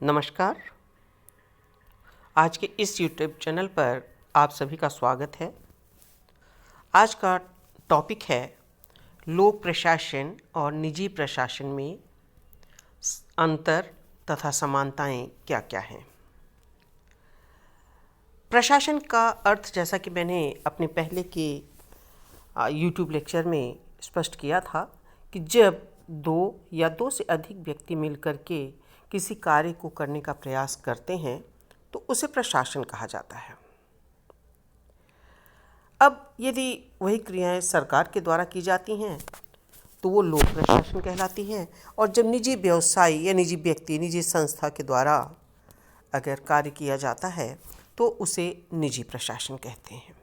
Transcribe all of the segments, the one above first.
नमस्कार। आज के इस YouTube चैनल पर आप सभी का स्वागत है। आज का टॉपिक है लोक प्रशासन और निजी प्रशासन में अंतर तथा समानताएं क्या-क्या हैं। प्रशासन का अर्थ, जैसा कि मैंने अपने पहले के YouTube लेक्चर में स्पष्ट किया था, कि जब दो या दो से अधिक व्यक्ति मिलकर के किसी कार्य को करने का प्रयास करते हैं तो उसे प्रशासन कहा जाता है। अब यदि वही क्रियाएं सरकार के द्वारा की जाती हैं तो वो लोक प्रशासन कहलाती हैं, और जब निजी व्यवसाय या निजी व्यक्ति, निजी संस्था के द्वारा अगर कार्य किया जाता है तो उसे निजी प्रशासन कहते हैं।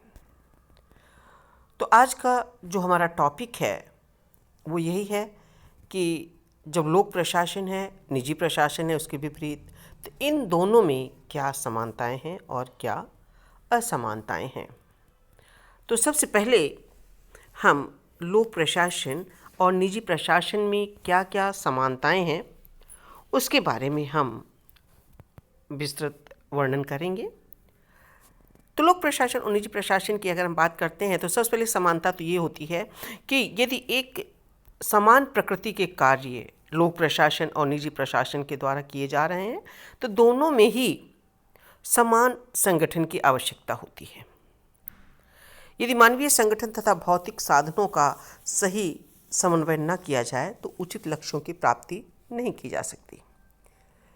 तो आज का जो हमारा टॉपिक है वो यही है कि जब लोक प्रशासन है, निजी प्रशासन है, उसके विपरीत, तो इन दोनों में क्या समानताएं हैं और क्या असमानताएं हैं। तो सबसे पहले हम लोक प्रशासन और निजी प्रशासन में क्या क्या समानताएं हैं उसके बारे में हम विस्तृत वर्णन करेंगे। तो लोक प्रशासन और निजी प्रशासन की अगर हम बात करते हैं तो सबसे पहले समानता तो ये होती है कि यदि एक समान प्रकृति के कार्य लोक प्रशासन और निजी प्रशासन के द्वारा किए जा रहे हैं तो दोनों में ही समान संगठन की आवश्यकता होती है। यदि मानवीय संगठन तथा भौतिक साधनों का सही समन्वय न किया जाए तो उचित लक्ष्यों की प्राप्ति नहीं की जा सकती।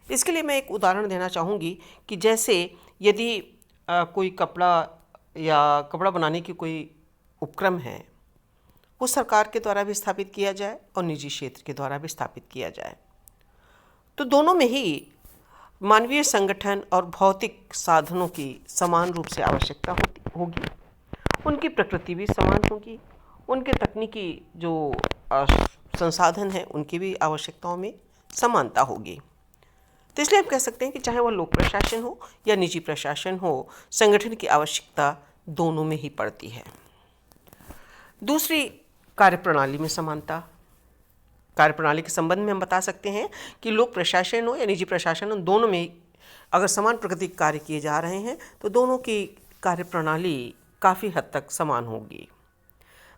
इसके लिए मैं एक उदाहरण देना चाहूँगी कि जैसे यदि कोई कपड़ा बनाने की कोई उपक्रम है, वो सरकार के द्वारा भी स्थापित किया जाए और निजी क्षेत्र के द्वारा भी स्थापित किया जाए, तो दोनों में ही मानवीय संगठन और भौतिक साधनों की समान रूप से आवश्यकता होगी। उनकी प्रकृति भी समान होगी, उनके तकनीकी जो संसाधन हैं उनकी भी आवश्यकताओं में समानता होगी। तो इसलिए हम कह सकते हैं कि चाहे वह लोक प्रशासन हो या निजी प्रशासन हो, संगठन की आवश्यकता दोनों में ही पड़ती है। दूसरी, कार्यप्रणाली में समानता। कार्यप्रणाली के संबंध में हम बता सकते हैं कि लोक प्रशासन हो या निजी प्रशासन हो, दोनों में अगर समान प्रकृति के कार्य किए जा रहे हैं तो दोनों की कार्यप्रणाली काफ़ी हद तक समान होगी।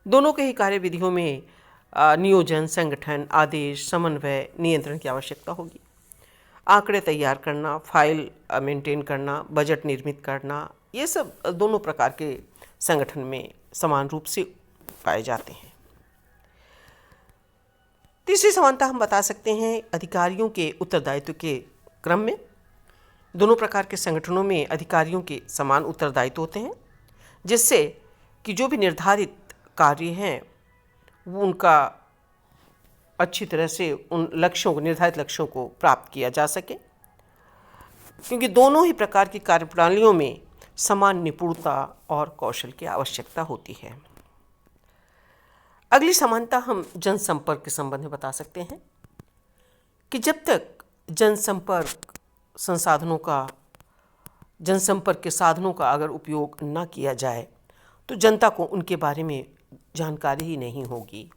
दोनों के ही कार्यविधियों में नियोजन, संगठन, आदेश, समन्वय, नियंत्रण की आवश्यकता होगी। आंकड़े तैयार करना, फाइल मेंटेन करना, बजट निर्मित करना, ये सब दोनों प्रकार के संगठन में समान रूप से पाए जाते हैं। तीसरी समानता हम बता सकते हैं अधिकारियों के उत्तरदायित्व के क्रम में। दोनों प्रकार के संगठनों में अधिकारियों के समान उत्तरदायित्व होते हैं, जिससे कि जो भी निर्धारित कार्य हैं वो उनका अच्छी तरह से उन निर्धारित लक्ष्यों को प्राप्त किया जा सके, क्योंकि दोनों ही प्रकार की कार्यप्रणालियों में समान निपुणता और कौशल की आवश्यकता होती है। अगली समानता हम जनसंपर्क के संबंध में बता सकते हैं कि जब तक जनसंपर्क के साधनों का अगर उपयोग न किया जाए तो जनता को उनके बारे में जानकारी ही नहीं होगी।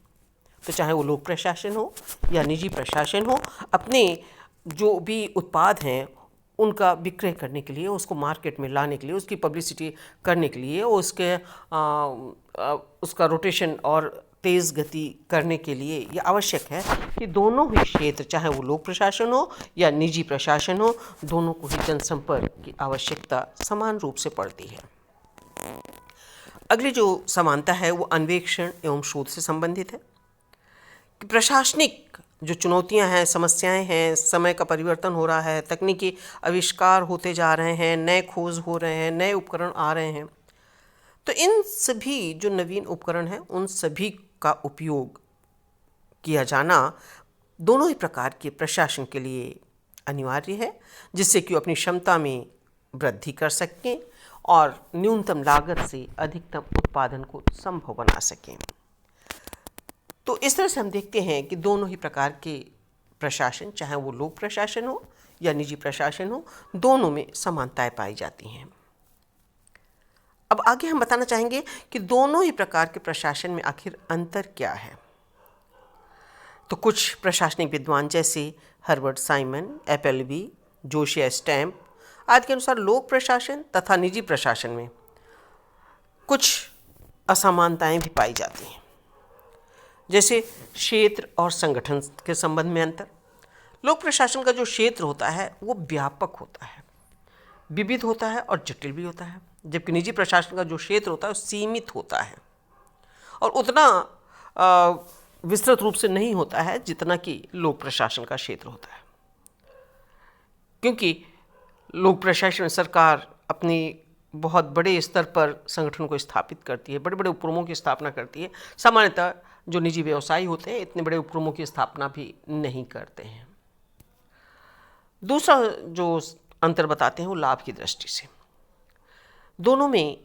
तो चाहे वो लोक प्रशासन हो या निजी प्रशासन हो, अपने जो भी उत्पाद हैं उनका विक्रय करने के लिए, उसको मार्केट में लाने के लिए, उसकी पब्लिसिटी करने के लिए, उसका रोटेशन और तेज़ गति करने के लिए यह आवश्यक है कि दोनों ही क्षेत्र, चाहे वो लोक प्रशासन हो या निजी प्रशासन हो, दोनों को ही जनसंपर्क की आवश्यकता समान रूप से पड़ती है। अगली जो समानता है वो अन्वेषण एवं शोध से संबंधित है। कि प्रशासनिक जो चुनौतियां हैं, समस्याएं हैं, समय का परिवर्तन हो रहा है, तकनीकी आविष्कार होते जा रहे हैं, नए खोज हो रहे हैं, नए उपकरण आ रहे हैं, तो इन सभी जो नवीन उपकरण हैं उन सभी का उपयोग किया जाना दोनों ही प्रकार के प्रशासन के लिए अनिवार्य है, जिससे कि वो अपनी क्षमता में वृद्धि कर सकें और न्यूनतम लागत से अधिकतम उत्पादन को संभव बना सकें। तो इस तरह से हम देखते हैं कि दोनों ही प्रकार के प्रशासन, चाहे वो लोक प्रशासन हो या निजी प्रशासन हो, दोनों में समानताएं पाई जाती हैं। अब आगे हम बताना चाहेंगे कि दोनों ही प्रकार के प्रशासन में आखिर अंतर क्या है। तो कुछ प्रशासनिक विद्वान जैसे हर्बर्ट साइमन, एपलबी, जोश या स्टैम्प आदि के अनुसार लोक प्रशासन तथा निजी प्रशासन में कुछ असमानताएं भी पाई जाती हैं। जैसे क्षेत्र और संगठन के संबंध में अंतर। लोक प्रशासन का जो क्षेत्र होता है वो व्यापक होता है, विविध होता है और जटिल भी होता है, जबकि निजी प्रशासन का जो क्षेत्र होता है वो सीमित होता है और उतना विस्तृत रूप से नहीं होता है जितना कि लोक प्रशासन का क्षेत्र होता है। क्योंकि लोक प्रशासन में सरकार अपनी बहुत बड़े स्तर पर संगठन को स्थापित करती है, बड़े बड़े उपक्रमों की स्थापना करती है। सामान्यतः जो निजी व्यवसायी होते हैं इतने बड़े उपक्रमों की स्थापना भी नहीं करते हैं। दूसरा जो अंतर बताते हैं वो लाभ की दृष्टि से। दोनों में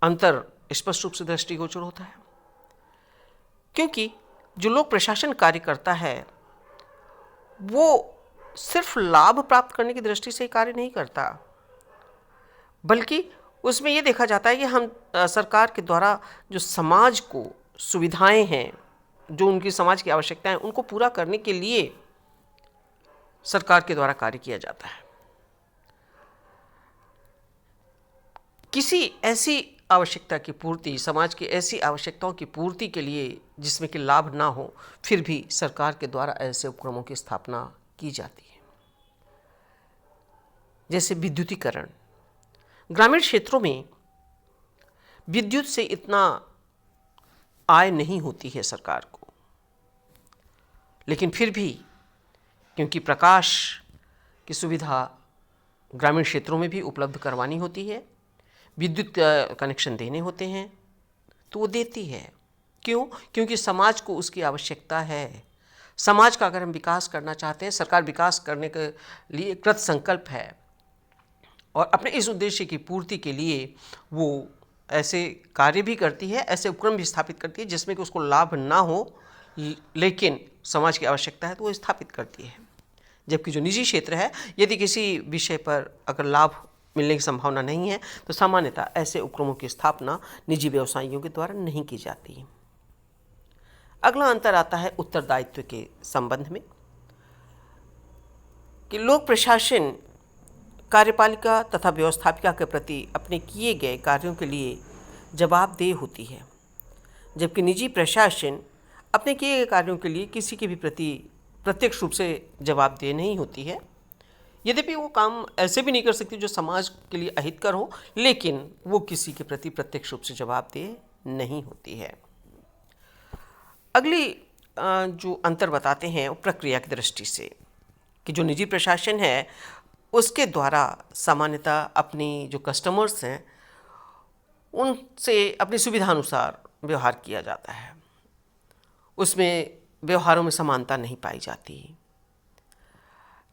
अंतर स्पष्ट रूप से दृष्टिगोचर होता है, क्योंकि जो लोक प्रशासन कार्य करता है वो सिर्फ लाभ प्राप्त करने की दृष्टि से कार्य नहीं करता, बल्कि उसमें ये देखा जाता है कि हम सरकार के द्वारा जो समाज को सुविधाएं हैं, जो उनकी समाज की आवश्यकताएं हैं, उनको पूरा करने के लिए सरकार के द्वारा कार्य किया जाता है। किसी ऐसी आवश्यकता की पूर्ति, समाज की ऐसी आवश्यकताओं की पूर्ति के लिए जिसमें कि लाभ ना हो, फिर भी सरकार के द्वारा ऐसे उपक्रमों की स्थापना की जाती है। जैसे विद्युतीकरण। ग्रामीण क्षेत्रों में विद्युत से इतना आय नहीं होती है सरकार को, लेकिन फिर भी क्योंकि प्रकाश की सुविधा ग्रामीण क्षेत्रों में भी उपलब्ध करवानी होती है, विद्युत कनेक्शन देने होते हैं, तो वो देती है। क्यों? क्योंकि समाज को उसकी आवश्यकता है। समाज का अगर हम विकास करना चाहते हैं, सरकार विकास करने के लिए कृत संकल्प है और अपने इस उद्देश्य की पूर्ति के लिए वो ऐसे कार्य भी करती है, ऐसे उपक्रम भी स्थापित करती है जिसमें कि उसको लाभ ना हो, लेकिन समाज की आवश्यकता है तो वो स्थापित करती है। जबकि जो निजी क्षेत्र है, यदि किसी विषय पर अगर लाभ मिलने की संभावना नहीं है तो सामान्यतः ऐसे उपक्रमों की स्थापना निजी व्यवसायियों के द्वारा नहीं की जाती। अगला अंतर आता है उत्तरदायित्व के संबंध में कि लोक प्रशासन कार्यपालिका तथा व्यवस्थापिका के प्रति अपने किए गए कार्यों के लिए जवाबदेह होती है, जबकि निजी प्रशासन अपने किए गए कार्यों के लिए किसी के भी प्रति प्रत्यक्ष रूप से जवाबदेह नहीं होती है। यद्यपि वो काम ऐसे भी नहीं कर सकती जो समाज के लिए अहितकर हो, लेकिन वो किसी के प्रति प्रत्यक्ष रूप से जवाबदेह नहीं होती है। अगली जो अंतर बताते हैं वो प्रक्रिया की दृष्टि से कि जो निजी प्रशासन है उसके द्वारा सामान्यतः अपनी जो कस्टमर्स हैं उनसे अपनी सुविधानुसार व्यवहार किया जाता है। उसमें व्यवहारों में समानता नहीं पाई जाती।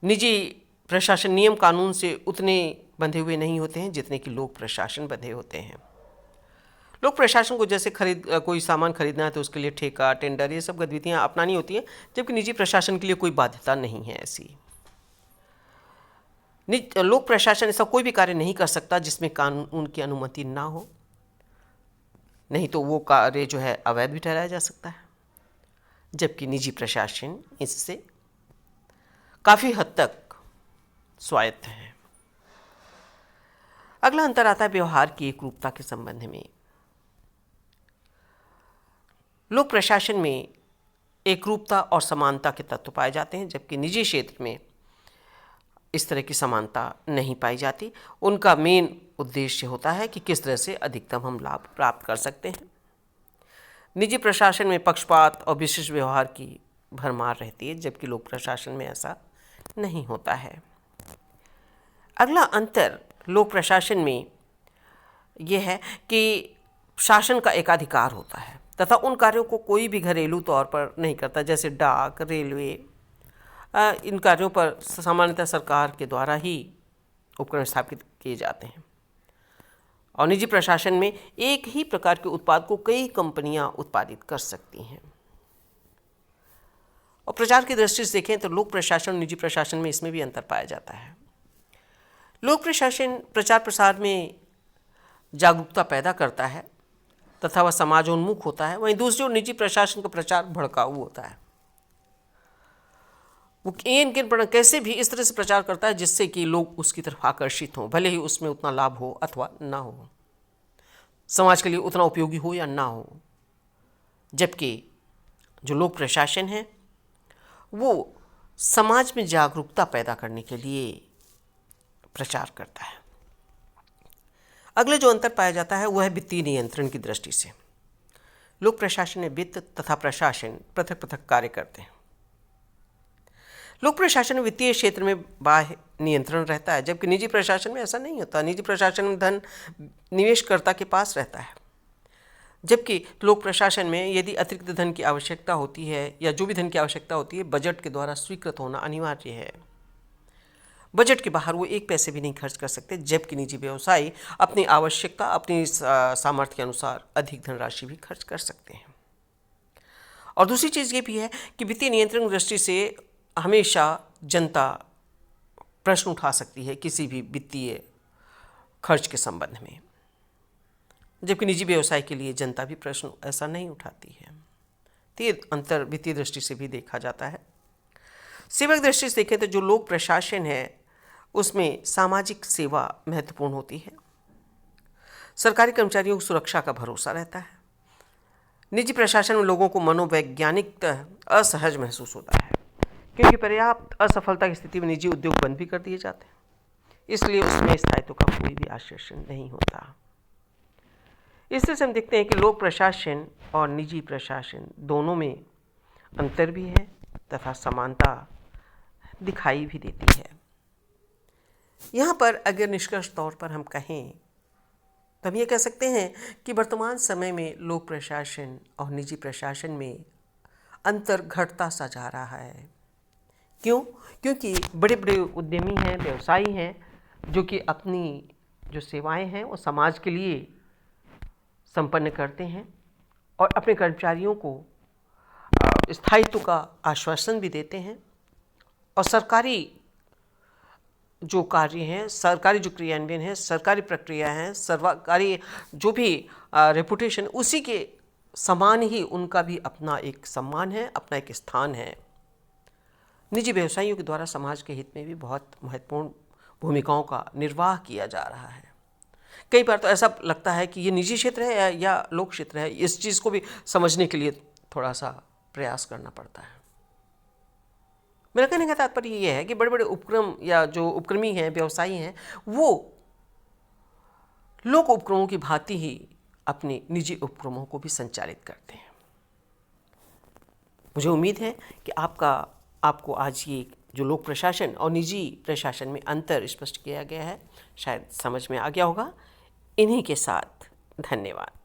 निजी प्रशासन नियम कानून से उतने बंधे हुए नहीं होते हैं जितने कि लोक प्रशासन बंधे होते हैं। लोक प्रशासन को जैसे कोई सामान खरीदना है तो उसके लिए ठेका, टेंडर, ये सब गतिविधियां अपनानी होती हैं, जबकि निजी प्रशासन के लिए कोई बाध्यता नहीं है ऐसी। लोक प्रशासन ऐसा कोई भी कार्य नहीं कर सकता जिसमें कानून की अनुमति ना हो, नहीं तो वो कार्य जो है अवैध भी ठहराया जा सकता है, जबकि निजी प्रशासन इससे काफ़ी हद तक स्वायत्त है। अगला अंतर आता है व्यवहार की एकरूपता के संबंध में। लोक प्रशासन में एकरूपता और समानता के तत्व पाए जाते हैं, जबकि निजी क्षेत्र में इस तरह की समानता नहीं पाई जाती। उनका मेन उद्देश्य होता है कि किस तरह से अधिकतम हम लाभ प्राप्त कर सकते हैं। निजी प्रशासन में पक्षपात और विशिष्ट व्यवहार की भरमार रहती है, जबकि लोक प्रशासन में ऐसा नहीं होता है। अगला अंतर लोक प्रशासन में यह है कि शासन का एकाधिकार होता है तथा उन कार्यों को कोई भी घरेलू तौर पर नहीं करता, जैसे डाक, रेलवे, इन कार्यों पर सामान्यतः सरकार के द्वारा ही उपकरण स्थापित किए जाते हैं। और निजी प्रशासन में एक ही प्रकार के उत्पाद को कई कंपनियां उत्पादित कर सकती हैं। और प्रचार की दृष्टि से देखें तो लोक प्रशासन और निजी प्रशासन में इसमें भी अंतर पाया जाता है। लोक प्रशासन प्रचार प्रसार में जागरूकता पैदा करता है तथा वह समाजोन्मुख होता है, वहीं दूसरी ओर निजी प्रशासन का प्रचार भड़काऊ होता है। वो कैसे भी इस तरह से प्रचार करता है जिससे कि लोग उसकी तरफ आकर्षित हों, भले ही उसमें उतना लाभ हो अथवा ना हो, समाज के लिए उतना उपयोगी हो या ना हो। जबकि जो लोक प्रशासन है वो समाज में जागरूकता पैदा करने के लिए प्रचार करता है। अगले जो अंतर पाया जाता है वह है वित्तीय नियंत्रण की दृष्टि से। लोक प्रशासन में वित्त तथा प्रशासन पृथक पृथक कार्य करते हैं। लोक प्रशासन में वित्तीय क्षेत्र में बाह्य नियंत्रण रहता है, जबकि निजी प्रशासन में ऐसा नहीं होता। निजी प्रशासन में धन निवेशकर्ता के पास रहता है, जबकि लोक प्रशासन में यदि अतिरिक्त धन की आवश्यकता होती है या जो भी धन की आवश्यकता होती है बजट के द्वारा स्वीकृत होना अनिवार्य है। बजट के बाहर वो एक पैसे भी नहीं खर्च कर सकते, जबकि निजी व्यवसायी अपनी आवश्यकता अपनी सामर्थ्य के अनुसार अधिक धनराशि भी खर्च कर सकते हैं। और दूसरी चीज़ ये भी है कि वित्तीय नियंत्रण दृष्टि से हमेशा जनता प्रश्न उठा सकती है किसी भी वित्तीय खर्च के संबंध में, जबकि निजी व्यवसाय के लिए जनता भी प्रश्न ऐसा नहीं उठाती है। तो ये अंतर वित्तीय दृष्टि से भी देखा जाता है। सेवक दृष्टि से देखें तो जो लोक प्रशासन है उसमें सामाजिक सेवा महत्वपूर्ण होती है। सरकारी कर्मचारियों को सुरक्षा का भरोसा रहता है। निजी प्रशासन में लोगों को मनोवैज्ञानिक असहज महसूस होता है, क्योंकि पर्याप्त असफलता की स्थिति में निजी उद्योग बंद भी कर दिए जाते हैं, इसलिए उसमें स्थायित्व का कोई भी आश्वासन नहीं होता। इससे हम देखते हैं कि लोक प्रशासन और निजी प्रशासन दोनों में अंतर भी है तथा समानता दिखाई भी देती है। यहाँ पर अगर निष्कर्ष तौर पर हम कहें तो हम ये कह सकते हैं कि वर्तमान समय में लोक प्रशासन और निजी प्रशासन में अंतर घटता सा जा रहा है। क्यों? क्योंकि बड़े बड़े उद्यमी हैं, व्यवसायी हैं, जो कि अपनी जो सेवाएं हैं वो समाज के लिए संपन्न करते हैं और अपने कर्मचारियों को स्थायित्व का आश्वासन भी देते हैं। और सरकारी जो कार्य हैं, सरकारी जो क्रियान्वयन है, सरकारी प्रक्रिया है, सरकारी जो भी रेपुटेशन, उसी के समान ही उनका भी अपना एक सम्मान है, अपना एक स्थान है। निजी व्यवसायियों के द्वारा समाज के हित में भी बहुत महत्वपूर्ण भूमिकाओं का निर्वाह किया जा रहा है। कई बार तो ऐसा लगता है कि ये निजी क्षेत्र है या लोक क्षेत्र है, इस चीज़ को भी समझने के लिए थोड़ा सा प्रयास करना पड़ता है। मेरा कहने का तात्पर्य ये है कि बड़े बड़े उपक्रम या जो उपक्रमी हैं, व्यवसायी हैं, वो लोक उपक्रमों की भांति ही अपने निजी उपक्रमों को भी संचालित करते हैं। मुझे उम्मीद है कि आपको आज ये जो लोक प्रशासन और निजी प्रशासन में अंतर स्पष्ट किया गया है शायद समझ में आ गया होगा। इन्हीं के साथ धन्यवाद।